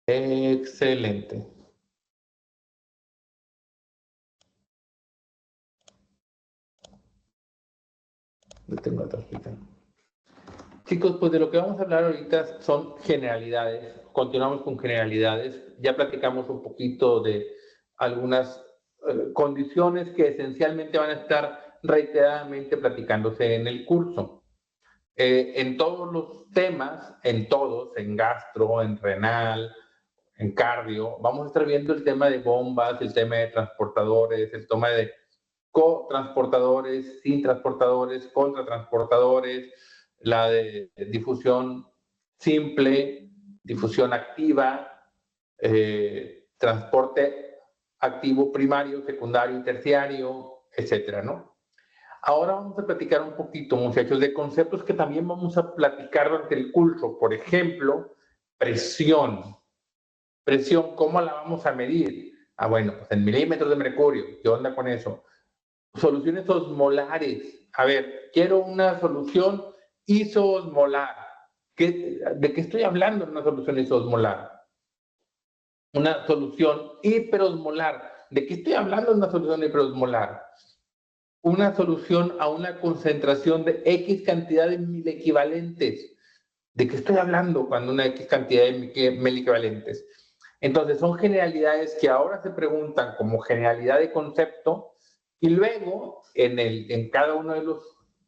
Excelente. Lo tengo otra explicación. Chicos, pues de lo que vamos a hablar ahorita son generalidades. Continuamos con generalidades. Ya platicamos un poquito de algunas condiciones que esencialmente van a estar reiteradamente platicándose en el curso. En todos los temas, en todos, en gastro, en renal, en cardio, vamos a estar viendo el tema de bombas, el tema de transportadores, el tema de cotransportadores, sin transportadores, contratransportadores, la de difusión simple, difusión activa, transporte activo primario, secundario y terciario, etcétera, ¿no? Ahora vamos a platicar un poquito, muchachos, de conceptos que también vamos a platicar durante el curso. Por ejemplo, presión. Presión, ¿cómo la vamos a medir? Ah, bueno, pues en milímetros de mercurio. ¿Qué onda con eso? Soluciones osmolares. A ver, quiero una solución isoosmolar. ¿De qué estoy hablando en una solución isoosmolar? Una solución hiperosmolar. ¿De qué estoy hablando en una solución hiperosmolar? Una solución a una concentración de X cantidad de milequivalentes. ¿De qué estoy hablando cuando una X cantidad de milequivalentes? Entonces, son generalidades que ahora se preguntan como generalidad de concepto y luego en cada uno de los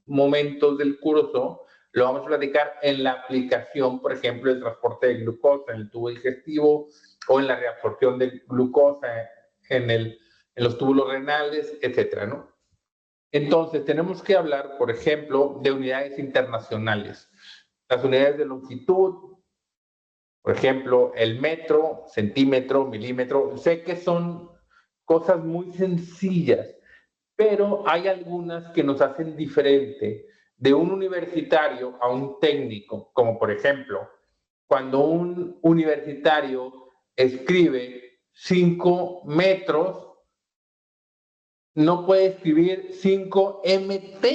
momentos del curso lo vamos a platicar en la aplicación, por ejemplo, del transporte de glucosa en el tubo digestivo o en la reabsorción de glucosa en los túbulos renales, etcétera, ¿no? Entonces, tenemos que hablar, por ejemplo, de unidades internacionales. Las unidades de longitud, por ejemplo, el metro, centímetro, milímetro. Sé que son cosas muy sencillas, pero hay algunas que nos hacen diferente de un universitario a un técnico, como por ejemplo, cuando un universitario escribe 5 metros, no puede escribir 5 MT,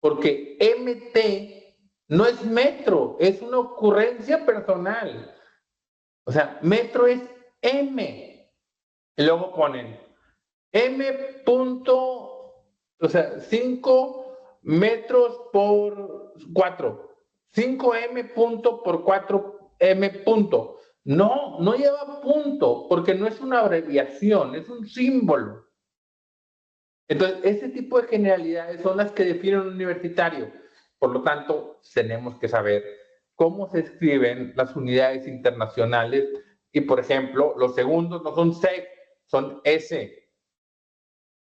porque MT no es metro, es una ocurrencia personal. O sea, metro es M. Y luego ponen M punto, o sea, 5 metros por 4. 5M punto por 4M punto. No, no lleva punto, porque no es una abreviación, es un símbolo. Entonces, ese tipo de generalidades son las que definen un universitario. Por lo tanto, tenemos que saber cómo se escriben las unidades internacionales y, por ejemplo, los segundos no son sec, son S.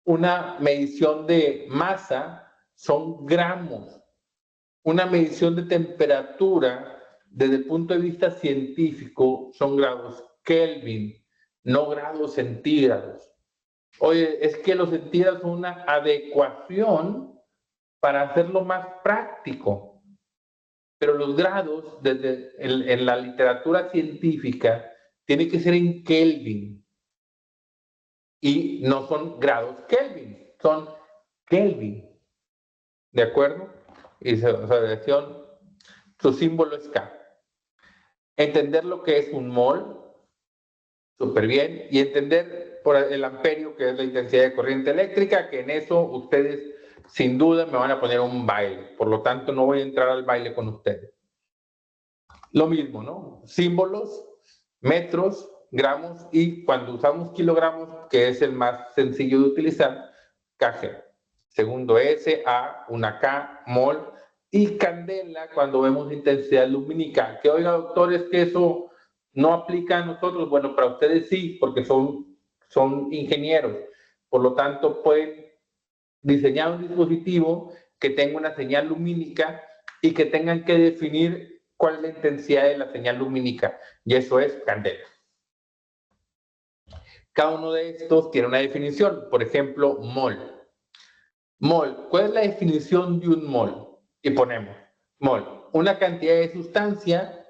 Una medición de masa son gramos. Una medición de temperatura desde el punto de vista científico son grados Kelvin, no grados centígrados. Oye, es que los centígrados son una adecuación para hacerlo más práctico, pero los grados en la literatura científica tienen que ser en Kelvin y no son grados Kelvin, son Kelvin, ¿de acuerdo? Y su símbolo es K. Entender lo que es un mol, súper bien, y entender por el amperio, que es la intensidad de corriente eléctrica, que en eso ustedes sin duda me van a poner un baile, por lo tanto no voy a entrar al baile con ustedes. Lo mismo, ¿no? Símbolos, metros, gramos y cuando usamos kilogramos, que es el más sencillo de utilizar, kg. Segundo S, A, una K, mol y candela cuando vemos intensidad lumínica. Que oiga, doctor, es que eso no aplica a nosotros. Bueno, para ustedes sí, porque son ingenieros. Por lo tanto, pueden diseñar un dispositivo que tenga una señal lumínica y que tengan que definir cuál es la intensidad de la señal lumínica. Y eso es candela. Cada uno de estos tiene una definición. Por ejemplo, mol. Mol, ¿cuál es la definición de un mol? Y ponemos mol, una cantidad de sustancia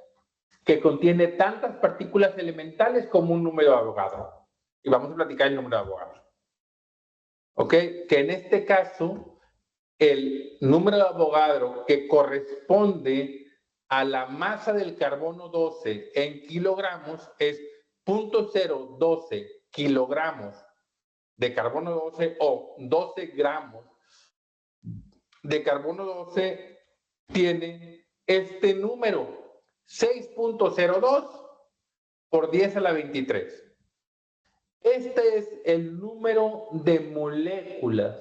que contiene tantas partículas elementales como un número de Avogadro. Y vamos a platicar el número de Avogadro. ¿Ok? Que en este caso, el número de Avogadro que corresponde a la masa del carbono 12 en kilogramos es 0.012 kilogramos de carbono 12 o 12 gramos de carbono 12 tiene este número, 6.02 por 10 a la 23. Este es el número de moléculas.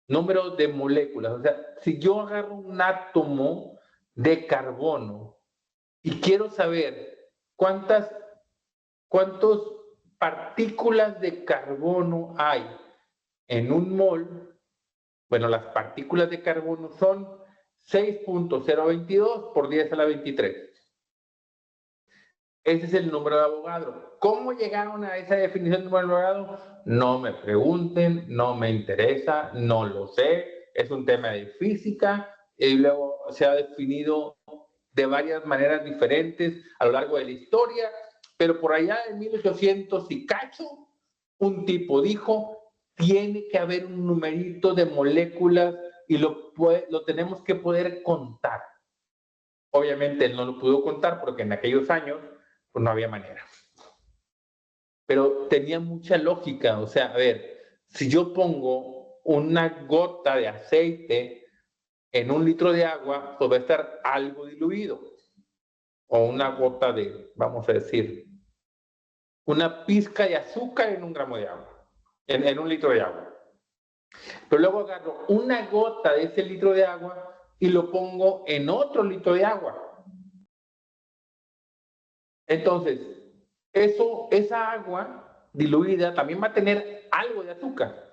Número de moléculas. O sea, si yo agarro un átomo de carbono y quiero saber cuántas partículas de carbono hay en un mol, bueno, las partículas de carbono son 6.022 por 10 a la 23. Ese es el número de Avogadro. ¿Cómo llegaron a esa definición de número de Avogadro? No me pregunten, no me interesa, no lo sé. Es un tema de física y luego se ha definido de varias maneras diferentes a lo largo de la historia, pero por allá en 1800 y cacho, un tipo dijo, tiene que haber un numerito de moléculas y lo tenemos que poder contar. Obviamente él no lo pudo contar porque en aquellos años pues no había manera. Pero tenía mucha lógica, o sea, a ver, si yo pongo una gota de aceite en un litro de agua, pues va a estar algo diluido. O una gota de, vamos a decir, una pizca de azúcar en un gramo de agua, en un litro de agua. Pero luego agarro una gota de ese litro de agua y lo pongo en otro litro de agua. Entonces, esa agua diluida también va a tener algo de azúcar.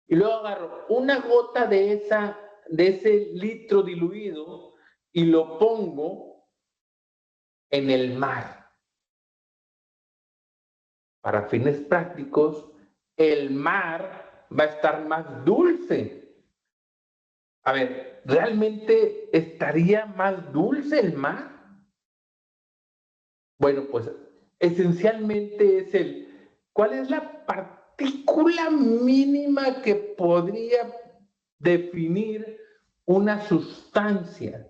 Y luego agarro una gota de ese litro diluido y lo pongo en el mar. Para fines prácticos, el mar va a estar más dulce. A ver, ¿realmente estaría más dulce el mar? Bueno, pues esencialmente es ¿cuál es la partícula mínima que podría definir una sustancia?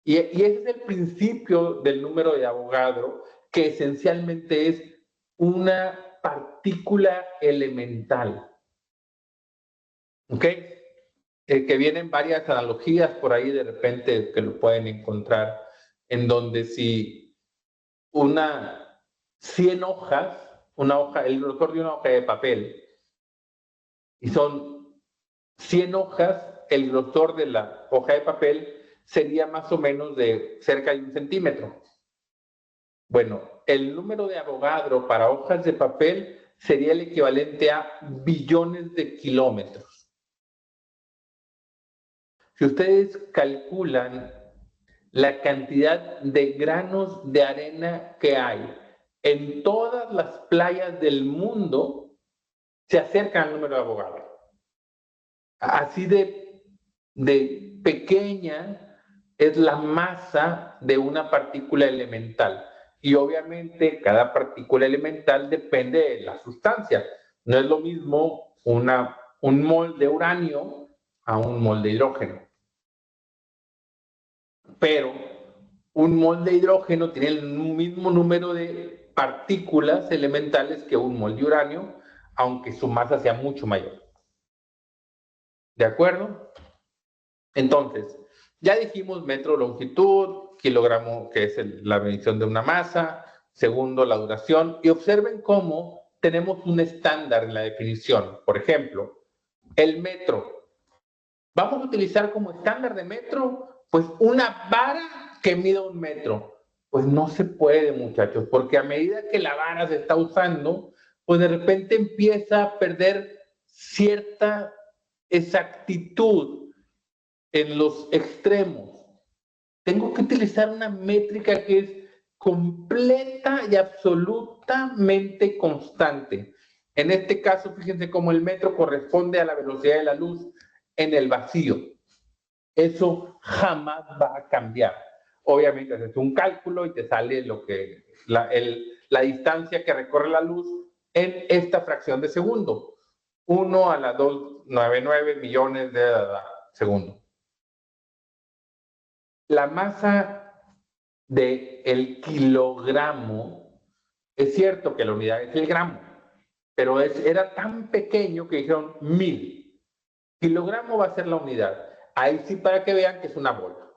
Y ese es el principio del número de Avogadro, que esencialmente es una partícula elemental. ¿Ok? Que vienen varias analogías por ahí de repente que lo pueden encontrar, en donde si 100 hojas, el grosor de una hoja de papel, y son 100 hojas, el grosor de la hoja de papel sería más o menos de cerca de 1 centímetro. Bueno, el número de Avogadro para hojas de papel sería el equivalente a billones de kilómetros. Si ustedes calculan la cantidad de granos de arena que hay en todas las playas del mundo, se acercan al número de Avogadro. Así de pequeña es la masa de una partícula elemental. Y obviamente cada partícula elemental depende de la sustancia. No es lo mismo un mol de uranio a un mol de hidrógeno. Pero un mol de hidrógeno tiene el mismo número de partículas elementales que un mol de uranio, aunque su masa sea mucho mayor. ¿De acuerdo? Entonces, ya dijimos metro, longitud, kilogramo, que es la medición de una masa, segundo, la duración, y observen cómo tenemos un estándar en la definición. Por ejemplo, el metro. Vamos a utilizar como estándar de metro, pues una vara que mida 1 metro. Pues no se puede, muchachos, porque a medida que la vara se está usando, pues de repente empieza a perder cierta exactitud en los extremos. Tengo que utilizar una métrica que es completa y absolutamente constante. En este caso, fíjense cómo el metro corresponde a la velocidad de la luz en el vacío. Eso jamás va a cambiar. Obviamente haces un cálculo y te sale la distancia que recorre la luz en esta fracción de segundo. 1 a la 299 millones de segundos. la masa del kilogramo, es cierto que la unidad es el gramo, pero era tan pequeño que dijeron 1000. Kilogramo va a ser la unidad. Ahí sí, para que vean que es una bola.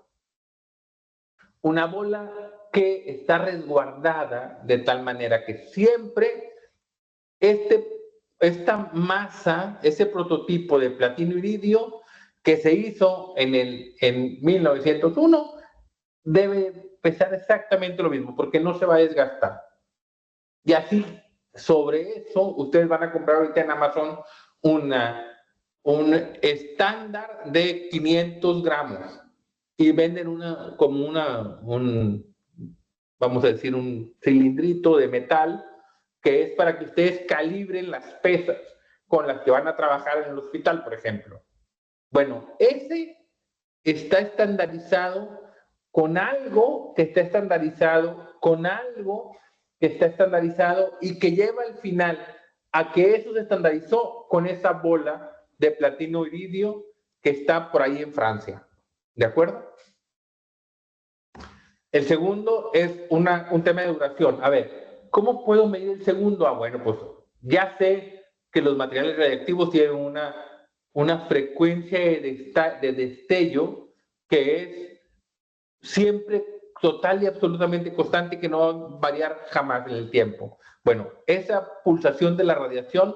Una bola que está resguardada de tal manera que siempre esta masa, ese prototipo de platino iridio que se hizo en 1901, debe pesar exactamente lo mismo, porque no se va a desgastar. Y así, sobre eso, ustedes van a comprar ahorita en Amazon un estándar de 500 gramos y venden vamos a decir, un cilindrito de metal que es para que ustedes calibren las pesas con las que van a trabajar en el hospital, por ejemplo. Bueno, ese está estandarizado con algo que está estandarizado, con algo que está estandarizado y que lleva al final a que eso se estandarizó con esa bola de platino iridio que está por ahí en Francia. ¿De acuerdo? El segundo es un tema de duración. A ver, ¿cómo puedo medir el segundo? Ah, bueno, pues ya sé que los materiales radiactivos tienen una frecuencia de destello que es siempre total y absolutamente constante, que no va a variar jamás en el tiempo. Bueno, esa pulsación de la radiación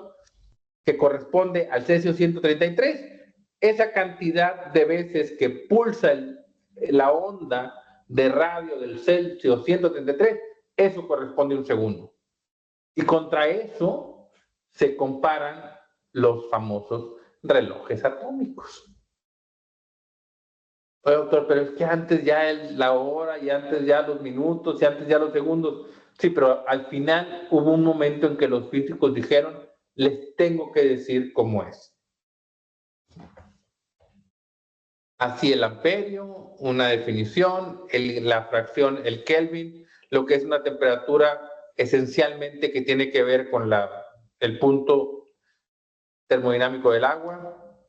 que corresponde al cesio 133, esa cantidad de veces que pulsa la onda de radio del cesio 133, eso corresponde a un segundo. Y contra eso se comparan los famosos relojes atómicos. Oye, doctor, pero es que antes ya la hora, y antes ya los minutos, y antes ya los segundos. Sí, pero al final hubo un momento en que los físicos dijeron, les tengo que decir cómo es. Así el amperio, una definición, la fracción, el Kelvin, lo que es una temperatura esencialmente que tiene que ver con el punto termodinámico del agua,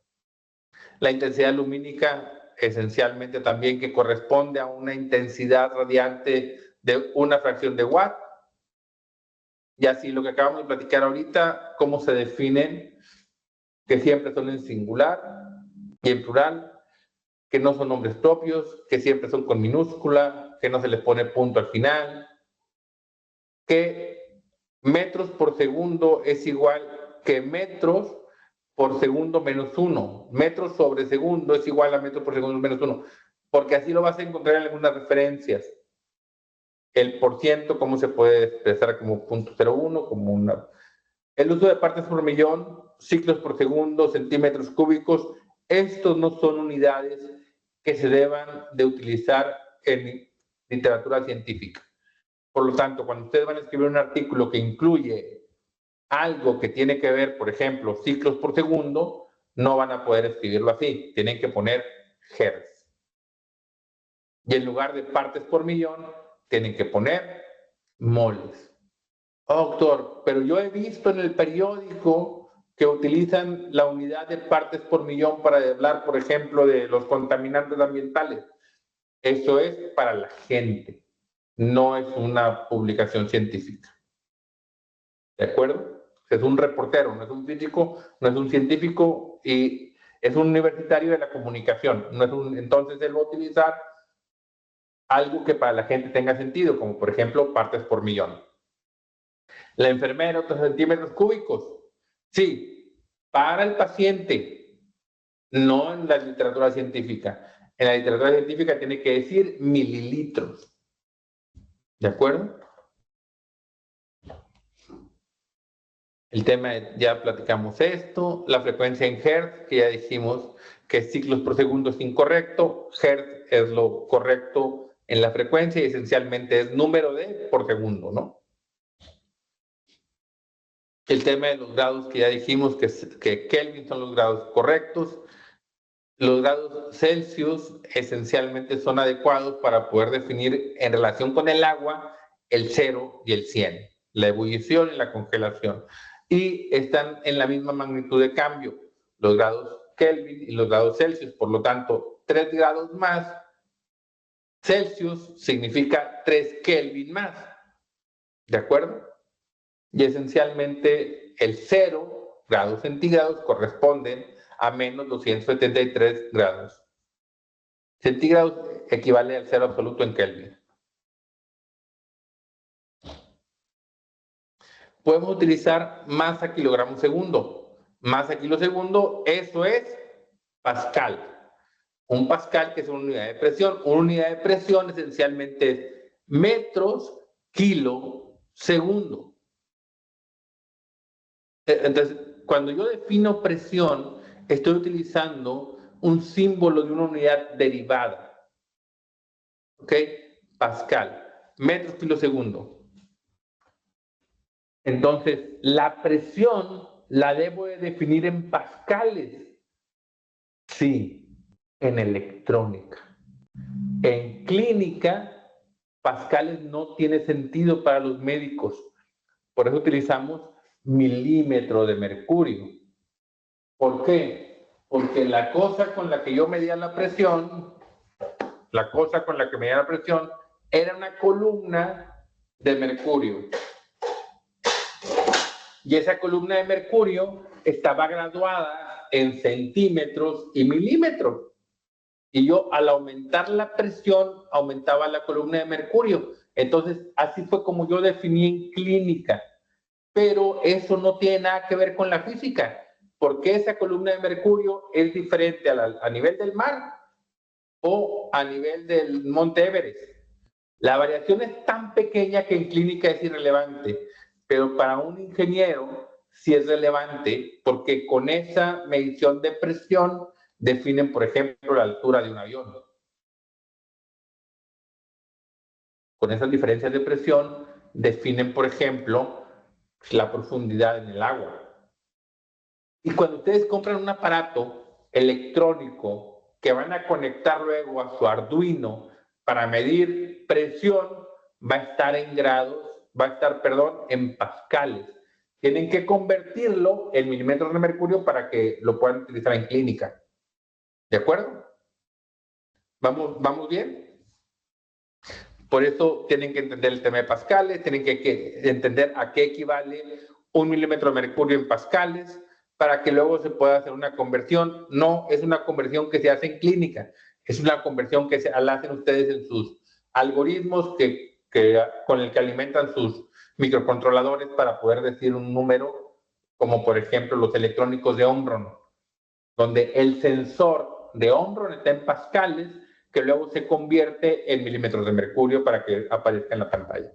la intensidad lumínica esencialmente también que corresponde a una intensidad radiante de una fracción de watt, y así lo que acabamos de platicar ahorita, cómo se definen, que siempre son en singular y en plural, que no son nombres propios, que siempre son con minúscula, que no se les pone punto al final, que metros por segundo es igual que metros por segundo menos 1. Metros sobre segundo es igual a metros por segundo menos 1, porque así lo vas a encontrar en algunas referencias. El por ciento, cómo se puede expresar como 0.01, como una... El uso de partes por millón, ciclos por segundo, centímetros cúbicos, estos no son unidades que se deban de utilizar en literatura científica. Por lo tanto, cuando ustedes van a escribir un artículo que incluye algo que tiene que ver, por ejemplo, ciclos por segundo, no van a poder escribirlo así. Tienen que poner hertz. Y en lugar de partes por millón, tienen que poner moles. Oh, doctor, pero yo he visto en el periódico que utilizan la unidad de partes por millón para hablar, por ejemplo, de los contaminantes ambientales. Eso es para la gente, no es una publicación científica. ¿De acuerdo? Es un reportero, no es un físico, no es un científico y es un universitario de la comunicación. Entonces él va a utilizar algo que para la gente tenga sentido, como por ejemplo partes por millón. La enfermera, otros centímetros cúbicos. Sí, para el paciente, no en la literatura científica. En la literatura científica tiene que decir mililitros. ¿De acuerdo? El tema, ya platicamos esto. La frecuencia en Hertz, que ya dijimos que ciclos por segundo es incorrecto. Hertz es lo correcto en la frecuencia y esencialmente es número de por segundo, ¿no? El tema de los grados, que ya dijimos que Kelvin son los grados correctos. Los grados Celsius esencialmente son adecuados para poder definir en relación con el agua el 0 y el 100, la ebullición y la congelación. Y están en la misma magnitud de cambio, los grados Kelvin y los grados Celsius. Por lo tanto, 3 grados más Celsius significa 3 Kelvin más, ¿de acuerdo? Y esencialmente el 0 grados centígrados corresponden a menos 273 grados centígrados, equivale al 0 absoluto en Kelvin. Podemos utilizar masa kilogramo segundo. Masa kilo segundo, eso es Pascal. Un Pascal, que es una unidad de presión. Una unidad de presión esencialmente es metros kilo segundo. Entonces, cuando yo defino presión, estoy utilizando un símbolo de una unidad derivada. ¿Ok? Pascal, metros kilo segundo. Entonces, la presión la debo de definir en pascales. Sí, en electrónica. En clínica, pascales no tiene sentido para los médicos. Por eso utilizamos milímetro de mercurio. ¿Por qué? Porque la cosa con la que yo medía la presión, era una columna de mercurio. Y esa columna de mercurio estaba graduada en centímetros y milímetros. Y yo, al aumentar la presión, aumentaba la columna de mercurio. Entonces, así fue como yo definí en clínica. Pero eso no tiene nada que ver con la física, porque esa columna de mercurio es diferente a nivel del mar o a nivel del Monte Everest. La variación es tan pequeña que en clínica es irrelevante, pero para un ingeniero sí es relevante, porque con esa medición de presión definen, por ejemplo, la altura de un avión. Con esas diferencias de presión definen, por ejemplo, la profundidad en el agua. Y cuando ustedes compran un aparato electrónico que van a conectar luego a su Arduino para medir presión, va a estar en grados, en pascales. Tienen que convertirlo en milímetros de mercurio para que lo puedan utilizar en clínica. ¿De acuerdo? ¿Vamos bien? Por eso tienen que entender el tema de pascales, tienen que entender a qué equivale un milímetro de mercurio en pascales, para que luego se pueda hacer una conversión. No es una conversión que se hace en clínica, es una conversión que la hacen ustedes en sus algoritmos con el que alimentan sus microcontroladores para poder decir un número, como por ejemplo los electrónicos de Omron, donde el sensor de Omron está en pascales, que luego se convierte en milímetros de mercurio para que aparezca en la pantalla.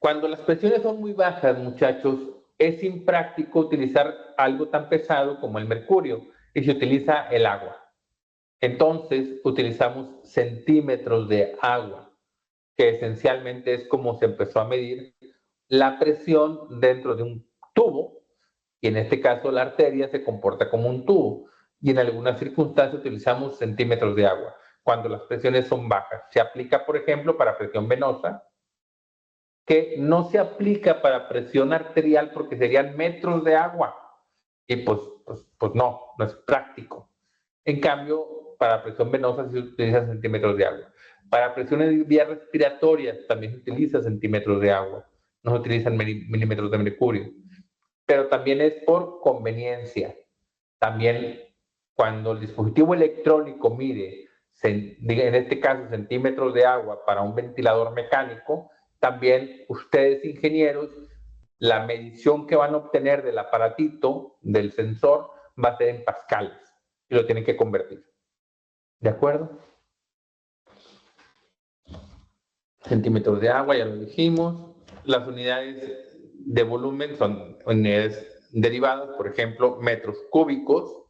Cuando las presiones son muy bajas, muchachos, es impráctico utilizar algo tan pesado como el mercurio y se utiliza el agua. Entonces, utilizamos centímetros de agua, que esencialmente es como se empezó a medir la presión dentro de un tubo, y en este caso la arteria se comporta como un tubo, y en algunas circunstancias utilizamos centímetros de agua cuando las presiones son bajas. Se aplica, por ejemplo, para presión venosa, que no se aplica para presión arterial porque serían metros de agua. Y pues no es práctico. En cambio, para presión venosa se utilizan centímetros de agua. Para presiones de vías respiratorias también se utiliza centímetros de agua. No se utilizan milímetros de mercurio. Pero también es por conveniencia. También cuando el dispositivo electrónico mide, en este caso, centímetros de agua para un ventilador mecánico, también ustedes, ingenieros, la medición que van a obtener del aparatito, del sensor, va a ser en pascales y lo tienen que convertir. ¿De acuerdo? Centímetros de agua, ya lo dijimos. Las unidades de volumen son unidades derivadas, por ejemplo, metros cúbicos.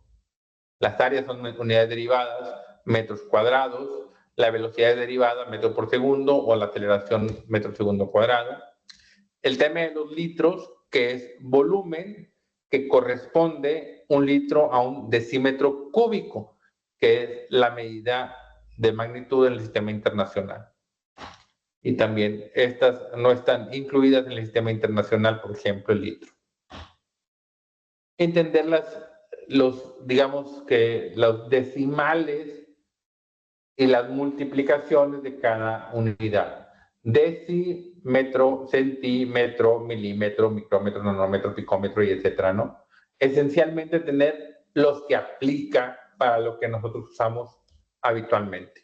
Las áreas son unidades derivadas, metros cuadrados. La velocidad es derivada, metro por segundo, o la aceleración, metro por segundo cuadrado. El tema de los litros, que es volumen, que corresponde un litro a un decímetro cúbico, que es la medida de magnitud en el sistema internacional. Y también estas no están incluidas en el sistema internacional, por ejemplo, el litro. Entender los decimales y las multiplicaciones de cada unidad. Decímetro, centímetro, milímetro, micrómetro, nanómetro, picómetro y etcétera, ¿no? Esencialmente tener los que aplica para lo que nosotros usamos habitualmente.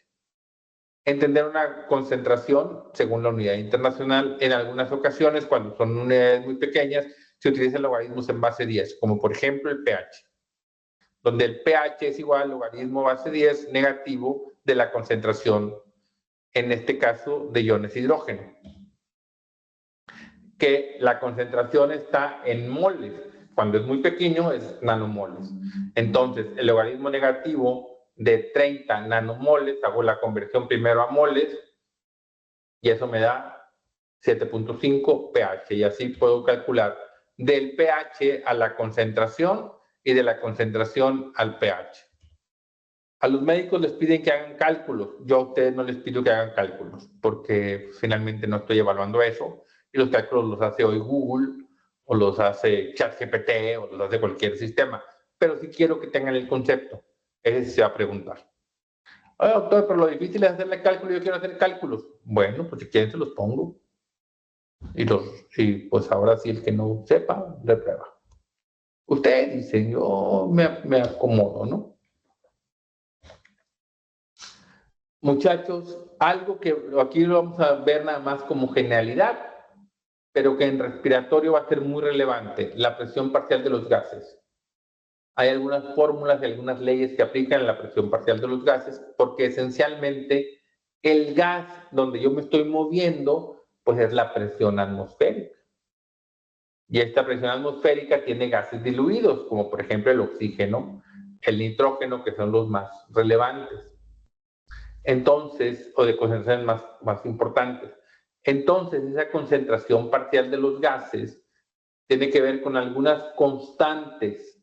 Entender una concentración según la unidad internacional. En algunas ocasiones, cuando son unidades muy pequeñas, se utilizan logaritmos en base 10, como por ejemplo el pH, donde el pH es igual al logaritmo base 10 negativo de la concentración, en este caso de iones de hidrógeno, que la concentración está en moles. Cuando es muy pequeño es nanomoles. Entonces, el logaritmo negativo de 30 nanomoles, hago la conversión primero a moles, y eso me da 7.5 pH, y así puedo calcular del pH a la concentración y de la concentración al pH. A los médicos les piden que hagan cálculos. Yo a ustedes no les pido que hagan cálculos, porque finalmente no estoy evaluando eso, y los cálculos los hace hoy Google, o los hace ChatGPT, o los hace cualquier sistema. Pero sí quiero que tengan el concepto. Ese se va a preguntar. Oye, doctor, pero lo difícil es hacerle cálculo, yo quiero hacer cálculos. Bueno, pues si quieren se los pongo. Y pues ahora sí el que no sepa, reprueba. Ustedes dicen, yo me acomodo, ¿no? Muchachos, algo que aquí lo vamos a ver nada más como generalidad, pero que en respiratorio va a ser muy relevante, la presión parcial de los gases. Hay algunas fórmulas y algunas leyes que aplican en la presión parcial de los gases, porque esencialmente el gas donde yo me estoy moviendo, pues es la presión atmosférica. Y esta presión atmosférica tiene gases diluidos, como por ejemplo el oxígeno, el nitrógeno, que son los más relevantes. Entonces, o de concentraciones más importantes. Entonces, esa concentración parcial de los gases tiene que ver con algunas constantes.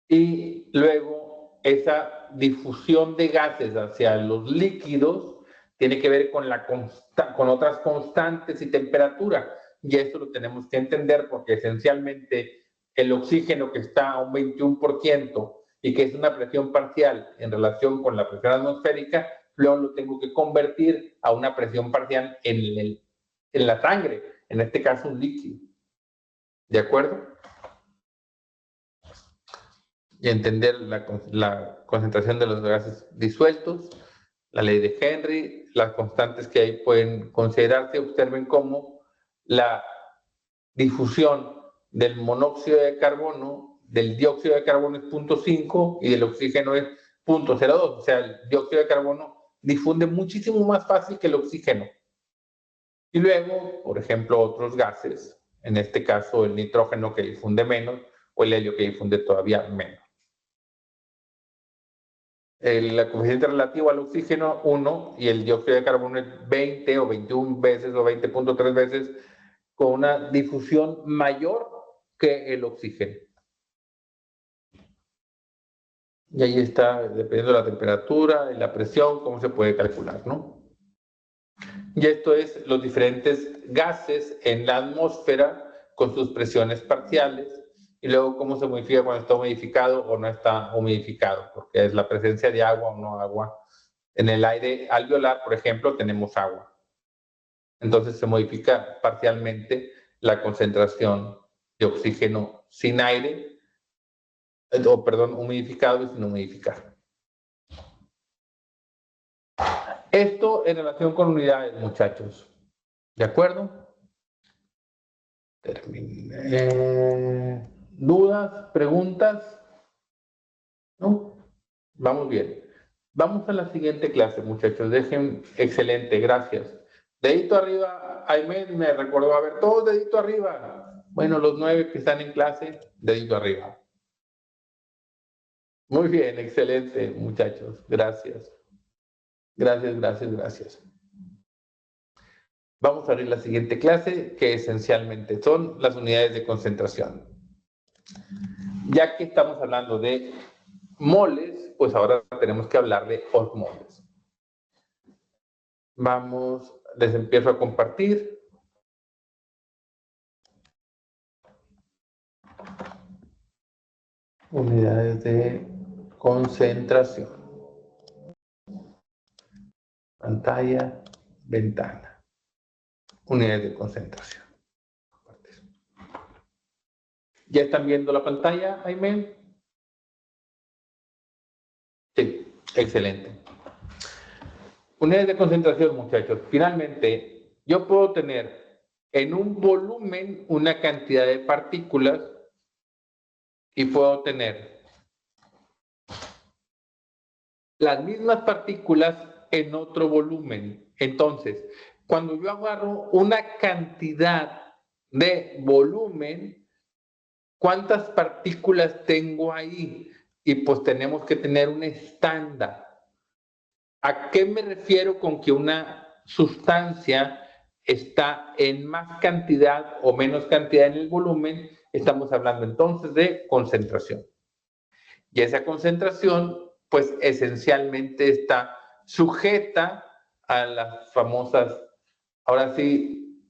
Y luego, esa difusión de gases hacia los líquidos tiene que ver con otras constantes y temperatura. Y eso lo tenemos que entender porque esencialmente el oxígeno que está a un 21% y que es una presión parcial en relación con la presión atmosférica, luego lo tengo que convertir a una presión parcial en la sangre, en este caso un líquido. ¿De acuerdo? Y entender la concentración de los gases disueltos, la ley de Henry, las constantes que ahí pueden considerarse. Observen cómo la difusión del monóxido de carbono, del dióxido de carbono es 0.5 y del oxígeno es 0.02. O sea, el dióxido de carbono difunde muchísimo más fácil que el oxígeno. Y luego, por ejemplo, otros gases, en este caso el nitrógeno que difunde menos o el helio que difunde todavía menos. La coeficiente relativo al oxígeno 1 y el dióxido de carbono es 20 o 21 veces o 20.3 veces, con una difusión mayor que el oxígeno. Y ahí está, dependiendo de la temperatura y la presión, cómo se puede calcular, ¿no? Y esto es los diferentes gases en la atmósfera con sus presiones parciales, y luego cómo se modifica cuando está humidificado o no está humidificado, porque es la presencia de agua o no agua. En el aire alveolar, por ejemplo, tenemos agua. Entonces se modifica parcialmente la concentración de oxígeno sin aire, humidificado y sin humidificar. Esto en relación con unidades, muchachos. ¿De acuerdo? Terminé. ¿Dudas? ¿Preguntas? ¿No? Vamos bien. Vamos a la siguiente clase, muchachos. Dejen, excelente, gracias. Dedito arriba, Aymen me recordó, a ver, todos dedito arriba. Bueno, los 9 que están en clase, dedito arriba. Muy bien, excelente, muchachos. Gracias. Gracias, gracias, gracias. Vamos a abrir la siguiente clase, que esencialmente son las unidades de concentración. Ya que estamos hablando de moles, pues ahora tenemos que hablar de osmoles. Vamos, les empiezo a compartir. Unidades de concentración. pantalla, ventana, unidades de concentración. ¿Ya están viendo la pantalla, Jaime? Sí, excelente. Unidades de concentración, muchachos. Finalmente, yo puedo tener en un volumen una cantidad de partículas y puedo tener las mismas partículas en otro volumen. Entonces, cuando yo agarro una cantidad de volumen, ¿cuántas partículas tengo ahí? Y pues tenemos que tener un estándar. ¿A qué me refiero con que una sustancia está en más cantidad o menos cantidad en el volumen? Estamos hablando entonces de concentración. Y esa concentración, pues esencialmente está sujeta a las famosas, ahora sí,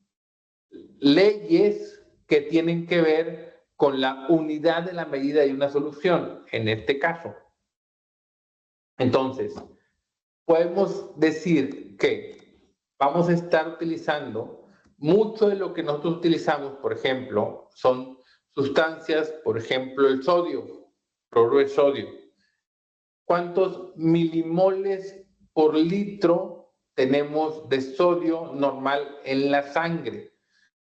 leyes que tienen que ver con la unidad de la medida de una solución, en este caso. Entonces, podemos decir que vamos a estar utilizando mucho de lo que nosotros utilizamos, por ejemplo, son sustancias, por ejemplo, el sodio, cloruro de sodio. ¿Cuántos milimoles por litro tenemos de sodio normal en la sangre?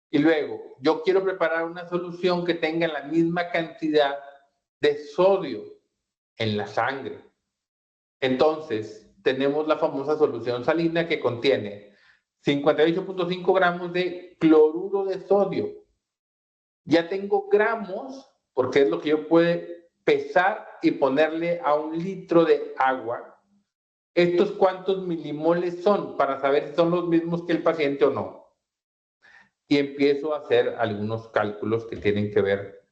Y luego, yo quiero preparar una solución que tenga la misma cantidad de sodio en la sangre. Entonces, tenemos la famosa solución salina que contiene 58.5 gramos de cloruro de sodio. Ya tengo gramos, porque es lo que yo puedo pesar y ponerle a un litro de agua. ¿Estos cuántos milimoles son? Para saber si son los mismos que el paciente o no. Y empiezo a hacer algunos cálculos que tienen que ver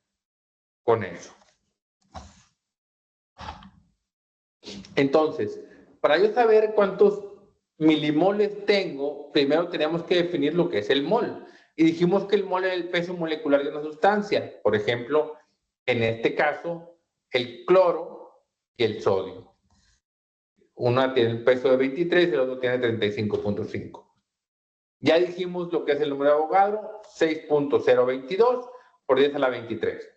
con eso. Entonces, para yo saber cuántos milimoles tengo, primero tenemos que definir lo que es el mol. Y dijimos que el mol es el peso molecular de una sustancia. Por ejemplo, en este caso, el cloro y el sodio. Uno tiene el peso de 23 y el otro tiene 35.5. Ya dijimos lo que es el número de Avogadro, 6.022 por 10 a la 23.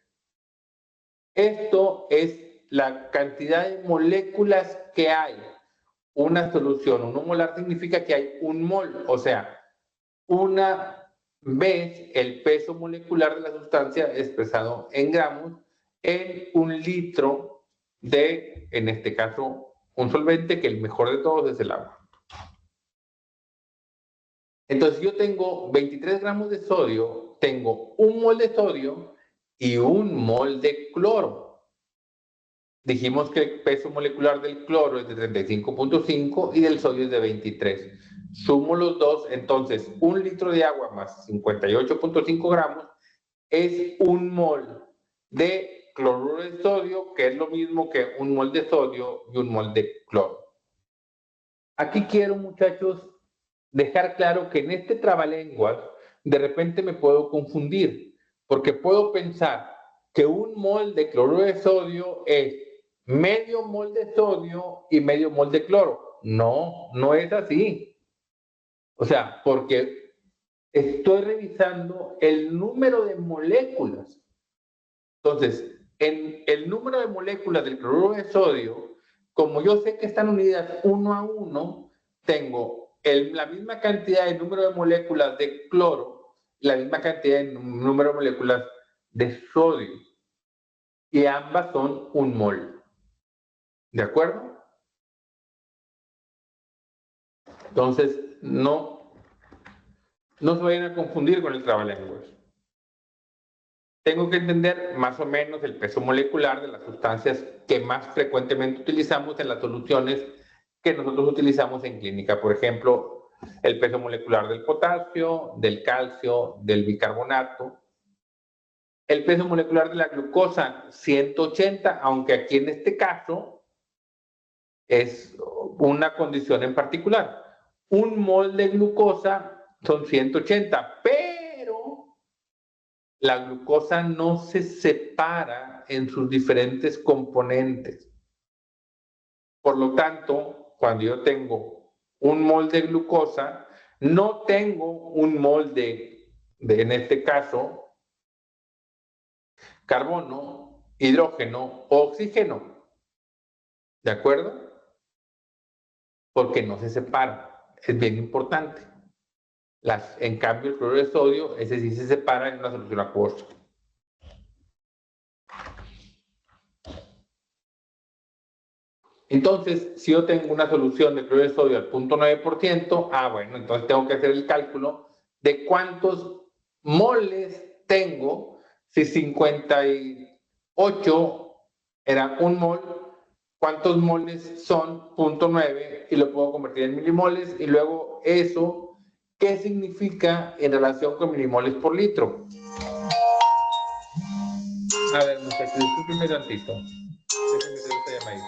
Esto es la cantidad de moléculas que hay. Una solución, un molar significa que hay un mol, o sea, una vez el peso molecular de la sustancia expresado en gramos en un litro de, en este caso, un solvente que el mejor de todos es el agua. Entonces yo tengo 23 gramos de sodio, tengo un mol de sodio y un mol de cloro. Dijimos que el peso molecular del cloro es de 35.5 y del sodio es de 23. Sumo los dos, entonces un litro de agua más 58.5 gramos es un mol de cloruro de sodio, que es lo mismo que un mol de sodio y un mol de cloro. Aquí quiero, muchachos, dejar claro que en este trabalenguas de repente me puedo confundir, porque puedo pensar que un mol de cloruro de sodio es medio mol de sodio y medio mol de cloro. No, no es así. O sea, porque estoy revisando el número de moléculas. Entonces, en el número de moléculas del cloruro de sodio, como yo sé que están unidas uno a uno, tengo la misma cantidad de número de moléculas de cloro, la misma cantidad de número de moléculas de sodio. Y ambas son un mol. ¿De acuerdo? Entonces, no se vayan a confundir con el trabalenguas. Tengo que entender más o menos el peso molecular de las sustancias que más frecuentemente utilizamos en las soluciones que nosotros utilizamos en clínica. Por ejemplo, el peso molecular del potasio, del calcio, del bicarbonato. El peso molecular de la glucosa, 180, aunque aquí en este caso es una condición en particular. Un mol de glucosa son 180, pero la glucosa no se separa en sus diferentes componentes. Por lo tanto, cuando yo tengo un mol de glucosa, no tengo un mol en este caso, carbono, hidrógeno o oxígeno. ¿De acuerdo? Porque no se separa. Es bien importante. En cambio, el cloruro de sodio, ese sí se separa en una solución acuosa. Entonces, si yo tengo una solución de cloruro de sodio al 0.9%, bueno, entonces tengo que hacer el cálculo de cuántos moles tengo. Si 58 era un mol, ¿cuántos moles son 0.9? Y lo puedo convertir en milimoles. Y luego eso, ¿qué significa en relación con milimoles por litro? A ver, muchachos, discúlpenme tantito. Déjenme hacer esta llamadita.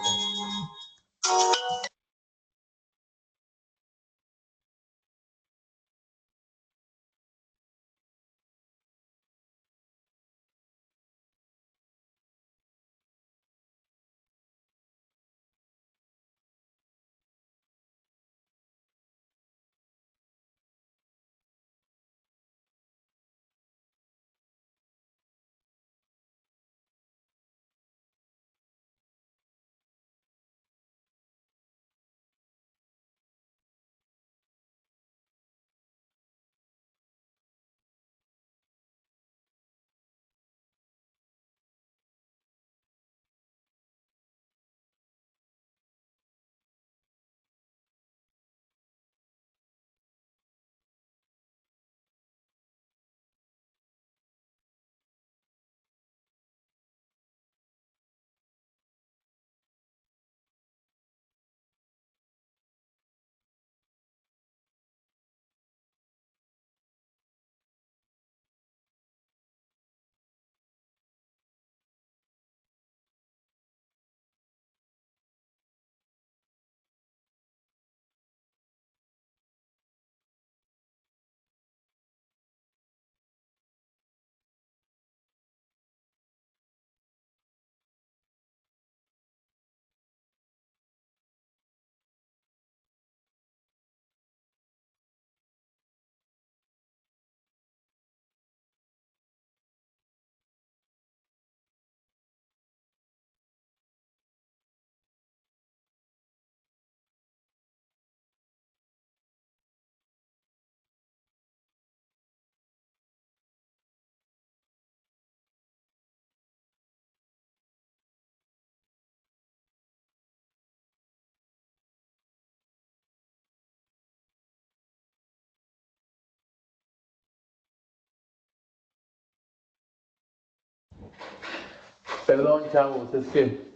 Perdón, chavos, es que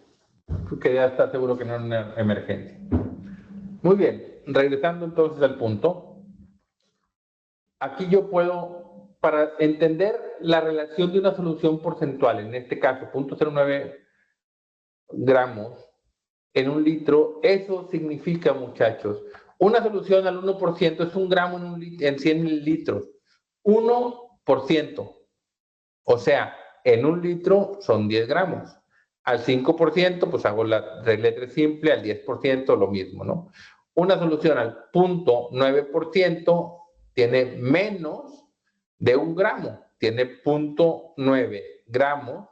quería estar seguro que no era una emergencia. Muy bien, regresando entonces al punto. Aquí yo puedo, para entender la relación de una solución porcentual, en este caso 0.09 gramos en un litro, eso significa, muchachos, una solución al 1% es un gramo en 100 mililitros. 1%. O sea, en un litro son 10 gramos. Al 5%, pues hago la regla de 3 simple, al 10% lo mismo, ¿no? Una solución al 0.9% tiene menos de un gramo, tiene 0.9 gramos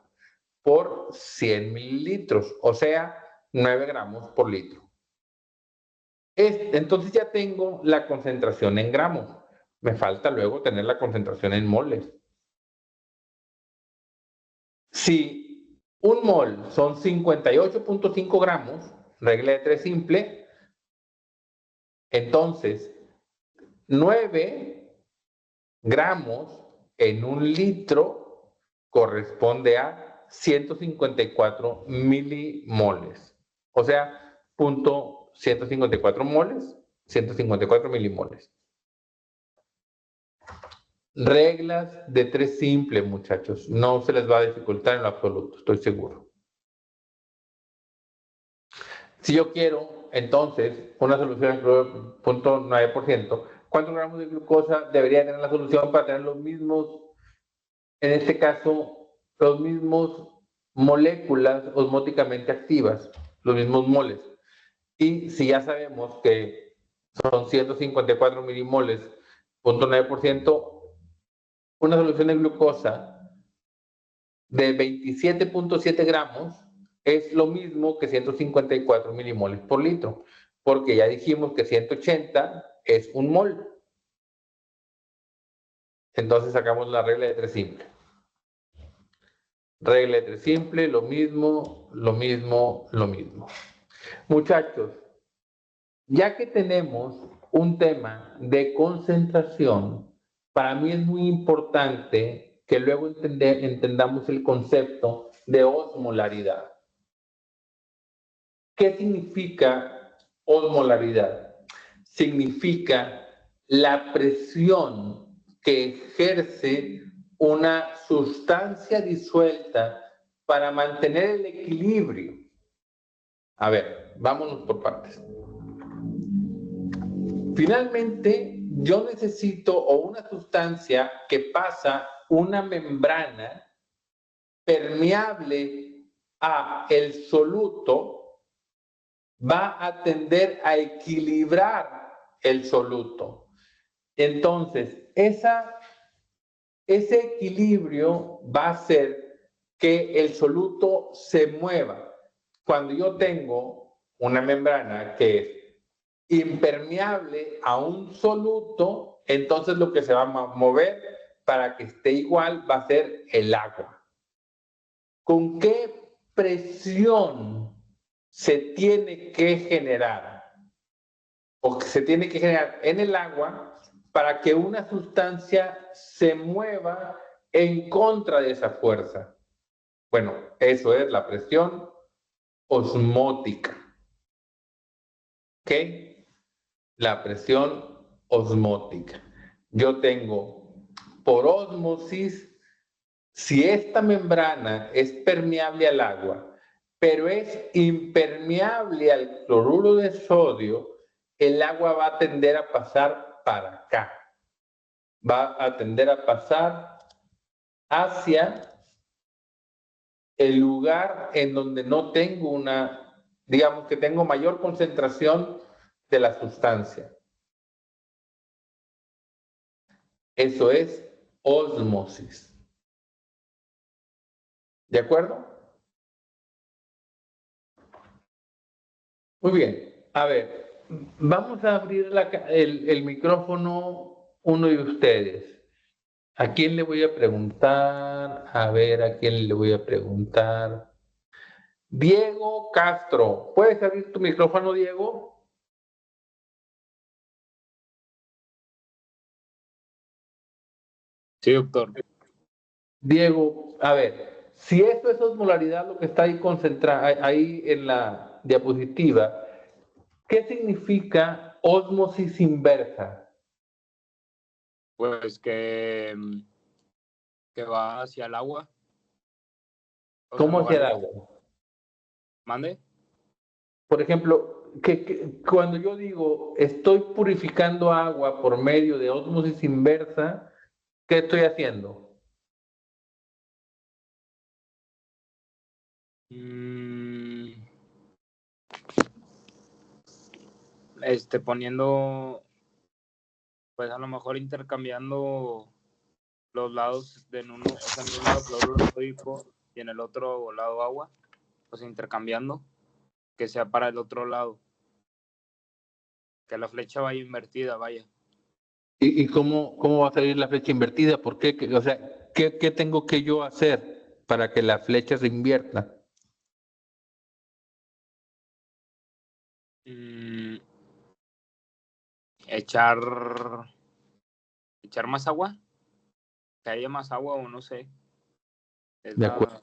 por 100 mililitros, o sea, 9 gramos por litro. Entonces ya tengo la concentración en gramos. Me falta luego tener la concentración en moles. Si un mol son 58.5 gramos, regla de 3 simple, entonces 9 gramos en un litro corresponde a 154 milimoles. O sea, 154 moles, 154 milimoles. Reglas de 3 simple, muchachos. No se les va a dificultar en lo absoluto, estoy seguro. Si yo quiero, entonces, una solución del 0.9%, ¿cuántos gramos de glucosa debería tener la solución para tener los mismos, en este caso, los mismos moléculas osmóticamente activas, los mismos moles? Y si ya sabemos que son 154 milimoles, 0.9%, una solución de glucosa de 27.7 gramos es lo mismo que 154 milimoles por litro, porque ya dijimos que 180 es un mol. Entonces sacamos la regla de 3 simple. Regla de 3 simple, lo mismo, lo mismo, lo mismo. Muchachos, ya que tenemos un tema de concentración, para mí es muy importante que luego entendamos el concepto de osmolaridad. ¿Qué significa osmolaridad? Significa la presión que ejerce una sustancia disuelta para mantener el equilibrio. A ver, vámonos por partes. Finalmente, yo necesito una sustancia que pasa una membrana permeable a el soluto, va a tender a equilibrar el soluto. Entonces, ese equilibrio va a hacer que el soluto se mueva. Cuando yo tengo una membrana que es impermeable a un soluto, entonces lo que se va a mover para que esté igual va a ser el agua. ¿Con qué presión se tiene que generar o que se tiene que generar en el agua para que una sustancia se mueva en contra de esa fuerza? Bueno, eso es la presión osmótica. ¿Ok? La presión osmótica. Yo tengo por ósmosis, si esta membrana es permeable al agua, pero es impermeable al cloruro de sodio, el agua va a tender a pasar para acá. Va a tender a pasar hacia el lugar en donde no tengo digamos que tengo mayor concentración de la sustancia. Eso es ósmosis. ¿De acuerdo? Muy bien. A ver, vamos a abrir el micrófono uno de ustedes. ¿A quién le voy a preguntar? A ver, ¿a quién le voy a preguntar? Diego Castro. ¿Puedes abrir tu micrófono, Diego? Sí, doctor. Diego, a ver, si esto es osmolaridad, lo que está ahí concentrado, ahí en la diapositiva, ¿qué significa ósmosis inversa? Pues que va hacia el agua. O sea, en ¿Cómo hacia lugar el de... agua? ¿Mande? Por ejemplo, cuando yo digo estoy purificando agua por medio de ósmosis inversa, ¿qué estoy haciendo? Poniendo, pues a lo mejor intercambiando los lados de en uno, o sea, en un lado cloruro sódico y en el otro lado agua, pues intercambiando, que sea para el otro lado, que la flecha vaya invertida, vaya. ¿Y cómo va a salir la flecha invertida? ¿Por qué? O sea, ¿qué tengo que yo hacer para que la flecha se invierta? Mm, echar, echar más agua, que haya más agua o no sé. Es De acuerdo.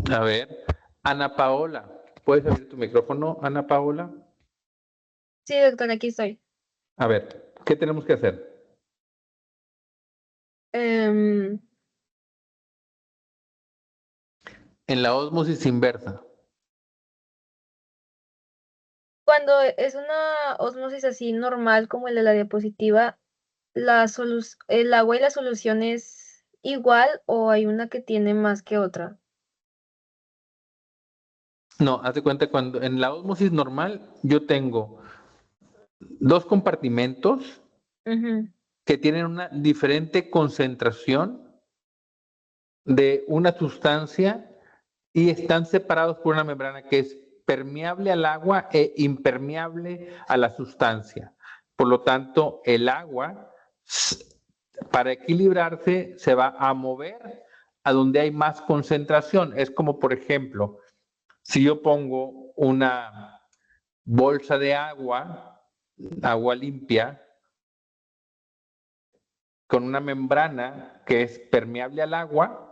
la... A ver, Ana Paola, ¿puedes abrir tu micrófono, Ana Paola? Sí, doctor, aquí estoy. A ver, ¿qué tenemos que hacer? Em, En la ósmosis inversa. Cuando es una osmosis así normal como el de la diapositiva, el agua y la solución es igual o hay una que tiene más que otra. No, haz de cuenta cuando en la ósmosis normal yo tengo dos compartimentos Ujú. que tienen una diferente concentración de una sustancia y están separados por una membrana que es permeable al agua e impermeable a la sustancia. Por lo tanto, el agua, para equilibrarse, se va a mover a donde hay más concentración. Es como, por ejemplo, si yo pongo una bolsa de agua limpia, con una membrana que es permeable al agua,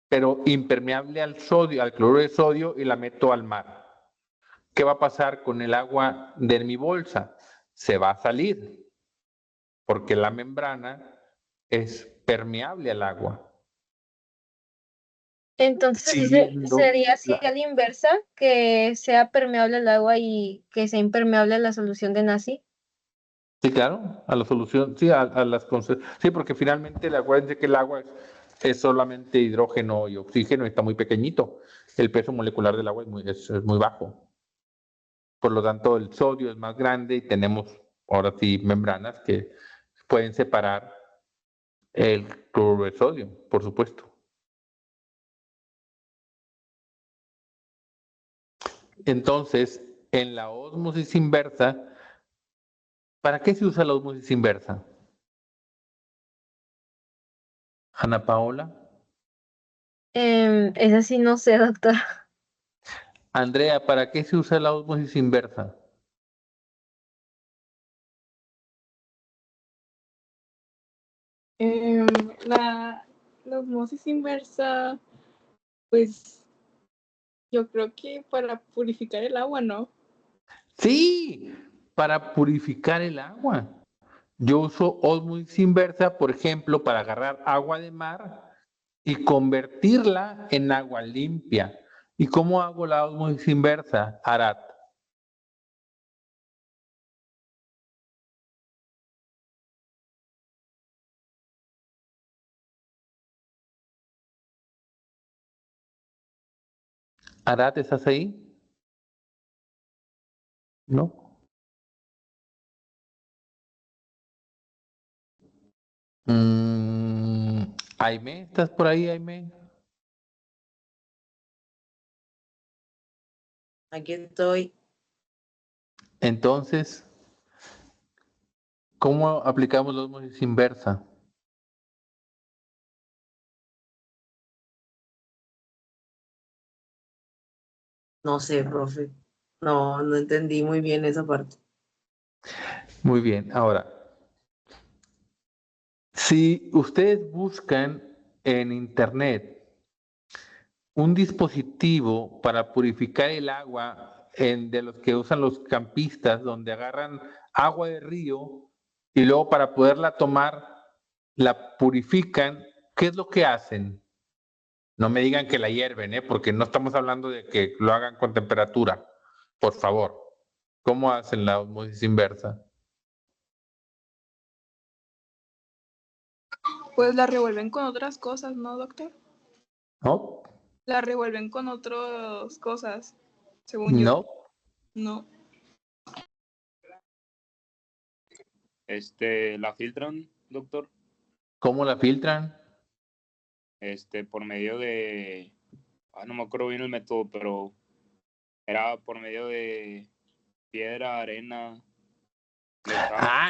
pero impermeable al sodio, al cloruro de sodio, y la meto al mar. ¿Qué va a pasar con el agua de mi bolsa? Se va a salir, porque la membrana es permeable al agua. Entonces así Siguiendo sería así a la inversa, que sea permeable al agua y que sea impermeable a la solución de Nazi. Sí, claro, a la solución, sí, a las sí, porque finalmente acuérdense que el agua es solamente hidrógeno y oxígeno y está muy pequeñito. El peso molecular del agua es muy bajo. Por lo tanto, el sodio es más grande y tenemos ahora sí membranas que pueden separar el cloruro de sodio, por supuesto. Entonces, en la ósmosis inversa, ¿para qué se usa la ósmosis inversa? Ana Paola. Esa sí no sé, doctor. Andrea, ¿para qué se usa la ósmosis inversa? Em, la osmosis inversa, pues yo creo que para purificar el agua, ¿no? Sí, para purificar el agua. Yo uso ósmosis inversa, por ejemplo, para agarrar agua de mar y convertirla en agua limpia. ¿Y cómo hago la ósmosis inversa, Arat? Arat, ¿estás ahí? ¿No? Aime, ¿estás por ahí, Aime? Aquí estoy. Entonces, ¿cómo aplicamos la ósmosis inversa? No sé, profe. No, no entendí muy bien esa parte. Muy bien, ahora, si ustedes buscan en internet un dispositivo para purificar el agua de los que usan los campistas, donde agarran agua de río y luego para poderla tomar la purifican, ¿qué es lo que hacen? No me digan que la hierven, porque no estamos hablando de que lo hagan con temperatura, por favor. ¿Cómo hacen la osmosis inversa? Pues la revuelven con otras cosas, ¿no, doctor? ¿No? La revuelven con otras cosas, según yo. ¿No? No. La filtran, doctor, ¿Cómo la filtran? por medio de, no me acuerdo bien el método, pero era por medio de piedra, arena.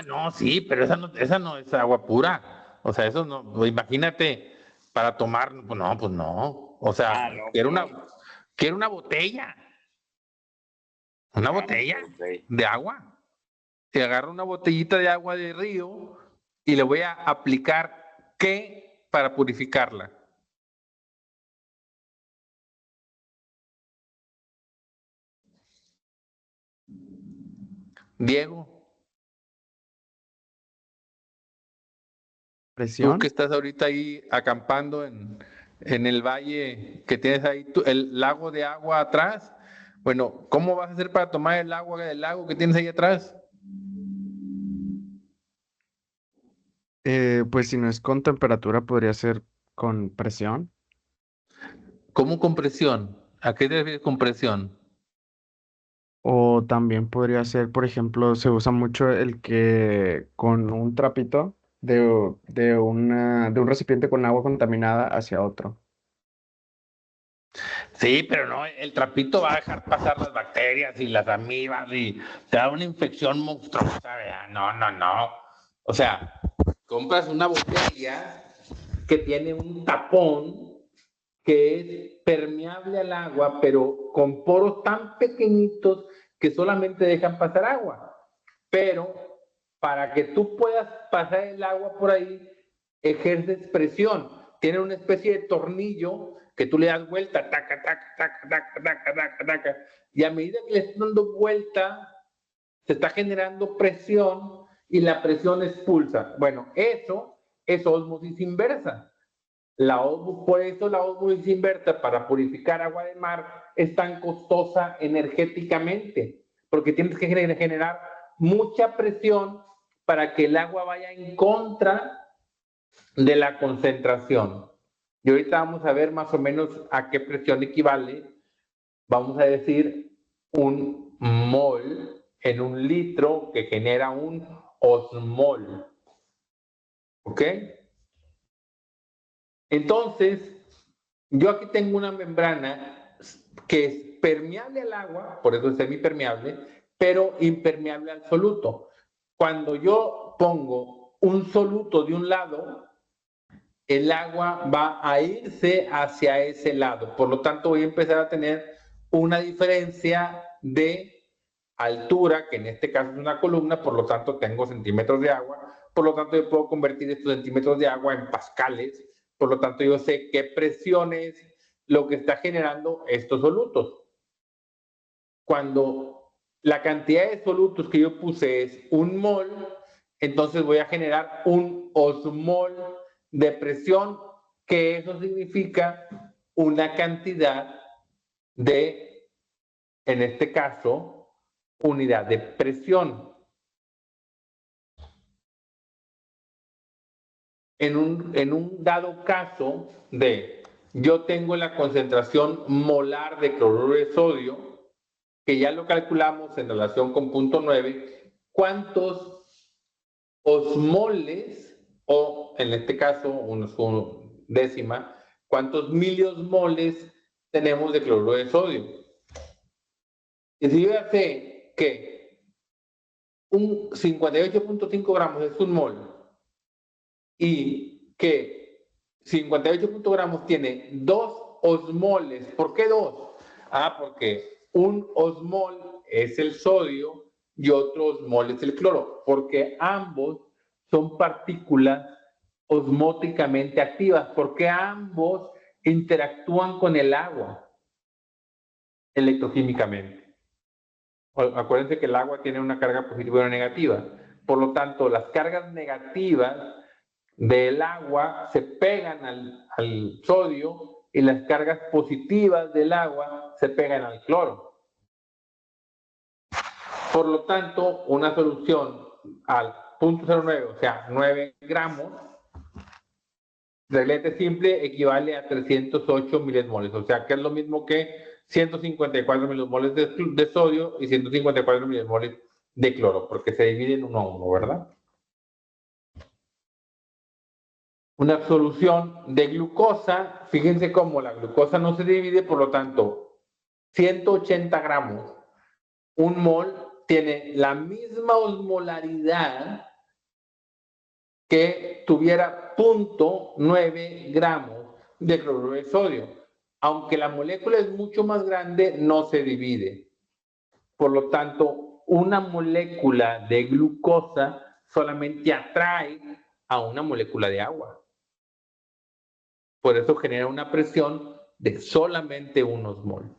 No, sí, pero esa no es agua pura. O sea, eso no, imagínate, para tomar, pues no. O sea, no, quiero una botella ok. de agua. Y agarro una botellita de agua de río y le voy a aplicar ¿qué para purificarla? Diego, tú Presión. que estás ahorita ahí acampando en el valle, que tienes ahí el lago de agua atrás, bueno, ¿cómo vas a hacer para tomar el agua del lago que tienes ahí atrás? Pues si no es con temperatura, podría ser con presión. ¿Cómo con presión? ¿A qué te refieres con presión? O también podría ser, por ejemplo, se usa mucho el que con un trapito de un recipiente con agua contaminada hacia otro. Sí, pero no, el trapito va a dejar pasar las bacterias y las amibas y te da una infección monstruosa, ¿verdad? No, no, no. O sea, compras una botella que tiene un tapón que es permeable al agua, pero con poros tan pequeñitos que solamente dejan pasar agua. Pero para que tú puedas pasar el agua por ahí, ejerces presión. Tiene una especie de tornillo que tú le das vuelta, taca, taca, taca, taca, taca, taca, taca. Y a medida que le estás dando vuelta, se está generando presión y la presión expulsa. Bueno, eso es ósmosis inversa. Por eso la ósmosis inversa para purificar agua de mar es tan costosa energéticamente, porque tienes que generar mucha presión para que el agua vaya en contra de la concentración. Y ahorita vamos a ver más o menos a qué presión equivale. Vamos a decir un mol en un litro que genera un osmol. ¿Ok? Entonces, yo aquí tengo una membrana que es permeable al agua, por eso es semipermeable, pero impermeable al soluto. Cuando yo pongo un soluto de un lado, el agua va a irse hacia ese lado. Por lo tanto, voy a empezar a tener una diferencia de altura, que en este caso es una columna, por lo tanto tengo centímetros de agua, por lo tanto yo puedo convertir estos centímetros de agua en pascales, por lo tanto yo sé qué presión es lo que está generando estos solutos. Cuando la cantidad de solutos que yo puse es un mol, entonces voy a generar un osmol de presión, que eso significa una cantidad de, en este caso, unidad de presión. En un dado caso de yo tengo la concentración molar de cloruro de sodio, que ya lo calculamos en relación con punto 9, ¿cuántos osmoles, o en este caso, una décima, cuántos miliosmoles tenemos de cloruro de sodio? Y si yo ya sé que un 58.5 gramos es un mol y que 58 gramos tiene 2 osmoles, ¿por qué 2? Porque un osmol es el sodio y otro osmol es el cloro, porque ambos son partículas osmóticamente activas, porque ambos interactúan con el agua electroquímicamente. Acuérdense que el agua tiene una carga positiva y una negativa. Por lo tanto, las cargas negativas del agua se pegan al sodio y las cargas positivas del agua se pegan al cloro. Por lo tanto, una solución al 0.09, o sea, 9 gramos, reglete simple equivale a 308 milismoles, o sea, que es lo mismo que 154 milismoles de sodio y 154 milismoles de cloro, porque se dividen 1 a 1, ¿verdad? Una solución de glucosa, fíjense cómo la glucosa no se divide, por lo tanto, 180 gramos, un mol tiene la misma osmolaridad que tuviera 0.9 gramos de cloruro de sodio. Aunque la molécula es mucho más grande, no se divide. Por lo tanto, una molécula de glucosa solamente atrae a una molécula de agua. Por eso genera una presión de solamente 1 osmol.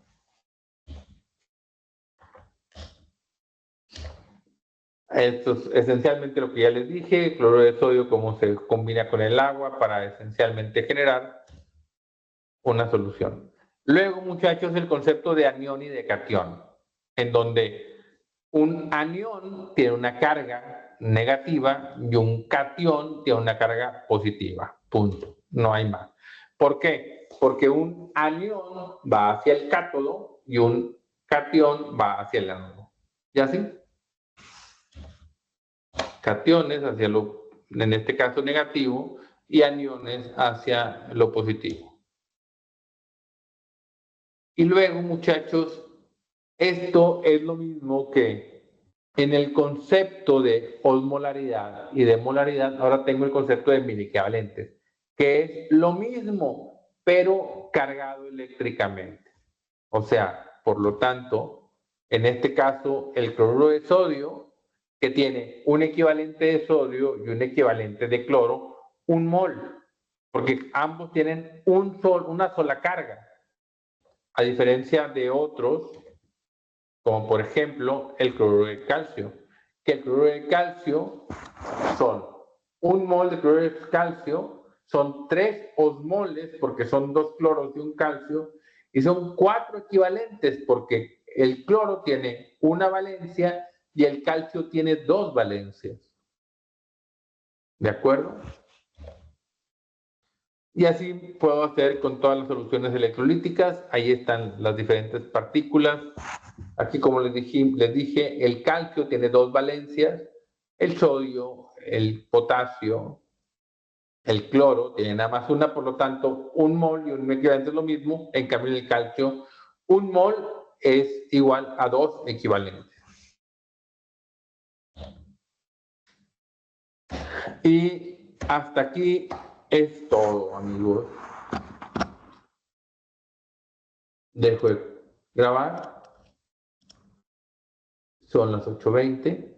Esto es esencialmente lo que ya les dije, cloruro de sodio, cómo se combina con el agua para esencialmente generar una solución. Luego, muchachos, el concepto de anión y de catión, en donde un anión tiene una carga negativa y un catión tiene una carga positiva. Punto. No hay más. ¿Por qué? Porque un anión va hacia el cátodo y un catión va hacia el ánodo. ¿Y así? Cationes hacia lo, en este caso negativo, y aniones hacia lo positivo. Y luego, muchachos, esto es lo mismo que en el concepto de osmolaridad y de molaridad, ahora tengo el concepto de miliequivalentes, que es lo mismo, pero cargado eléctricamente. O sea, por lo tanto, en este caso, el cloruro de sodio, que tiene un equivalente de sodio y un equivalente de cloro, un mol, porque ambos tienen una sola carga, a diferencia de otros, como por ejemplo el cloruro de calcio, que el cloruro de calcio son un mol de cloruro de calcio, son 3 osmoles, porque son 2 cloros y un calcio, y son 4 equivalentes, porque el cloro tiene una valencia y el calcio tiene 2 valencias. ¿De acuerdo? Y así puedo hacer con todas las soluciones electrolíticas. Ahí están las diferentes partículas. Aquí, como les dije, el calcio tiene 2 valencias, el sodio, el potasio, el cloro tiene nada más una, por lo tanto, un mol y un equivalente es lo mismo. En cambio, en el calcio, un mol es igual a 2 equivalentes. Y hasta aquí es todo, amigos. Dejo de grabar. Son las 8:20.